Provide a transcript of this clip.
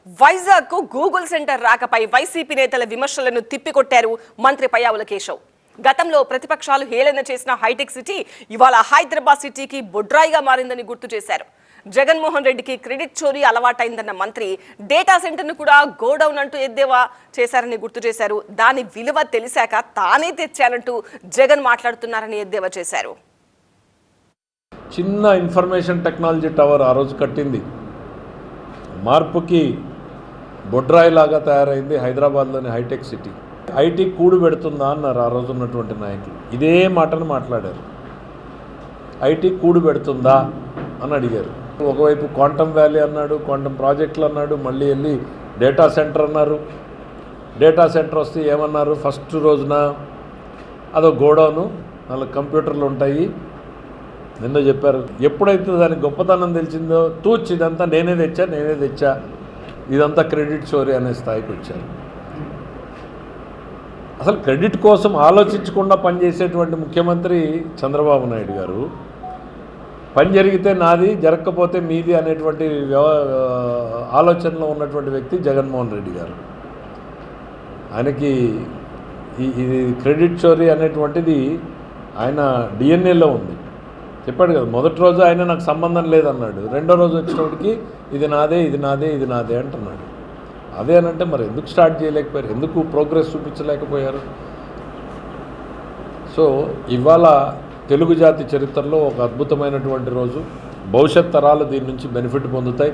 వైజాగ్ కు Google centre రాకపై YCP నేతల విమర్శలను తిప్పికొట్టారు మంత్రి పయ్యావుల కేశవ్. గతంలో ప్రతిపక్షాలు హేళన చేసిన హైటెక్ సిటీ ఇవాళ హైదరాబాద్ సిటీకి బొడ్రాయిగా మారిందని గుర్తు చేశారు. జగన్మోహన్ రెడ్డికి క్రెడిట్ చోరీ అలవాటైందన్న మంత్రి డేటా సెంటర్ను కూడా గోడౌన్ అంటూ ఎద్దేవా చేశారని గుర్తు చేశారు. దాని విలువ తెలిసాక తానే తెచ్చానంటూ జగన్ మాట్లాడుతున్నారని ఎద్దేవా చేశారు. చిన్న ఇన్ఫర్మేషన్ టెక్నాలజీ టవర్ ఆ రోజు కట్టింది, మార్పుకి బొడ్రాయిలాగా తయారైంది హైదరాబాద్లోని హైటెక్ సిటీ. ఐటీ కూడు పెడుతుందా అన్నారు ఆ రోజు ఉన్నటువంటి నాయకులు. ఇదే మాటను మాట్లాడారు. ఐటీ కూడు పెడుతుందా అని అడిగారు. ఒకవైపు క్వాంటమ్ వ్యాలీ అన్నాడు, క్వాంటమ్ ప్రాజెక్టులు అన్నాడు, మళ్ళీ వెళ్ళి డేటా సెంటర్ అన్నారు. డేటా సెంటర్ వస్తే ఏమన్నారు, ఫస్ట్ రోజున అదో గోడౌను, 4 కంప్యూటర్లు ఉంటాయి నిన్న చెప్పారు. ఎప్పుడైతే దానికి గొప్పతనం తెలిసిందో ఇదంతా నేనే తెచ్చా ఇదంతా క్రెడిట్ చోరీ అనే స్థాయికి వచ్చారు. అసలు క్రెడిట్ కోసం ఆలోచించకుండా పనిచేసేటువంటి ముఖ్యమంత్రి చంద్రబాబు నాయుడు గారు, పని జరిగితే నాది, జరగకపోతే మీది అనేటువంటి ఆలోచనలో ఉన్నటువంటి వ్యక్తి జగన్మోహన్ రెడ్డి గారు. ఆయనకి ఇది క్రెడిట్ చోరీ అనేటువంటిది ఆయన డిఎన్ఏలో ఉంది. చెప్పాడు కదా, మొదటి రోజు ఆయన నాకు సంబంధం లేదన్నాడు, రెండో రోజు వచ్చినప్పటికి ఇది నాదే అంటున్నాడు. అదే అనంటే మరి ఎందుకు స్టార్ట్ చేయలేకపోయారు, ఎందుకు ప్రోగ్రెస్ చూపించలేకపోయారు? సో ఇవాళ తెలుగు జాతి చరిత్రలో ఒక అద్భుతమైనటువంటి రోజు. భవిష్యత్ తరాలు దీని నుంచి బెనిఫిట్ పొందుతాయి.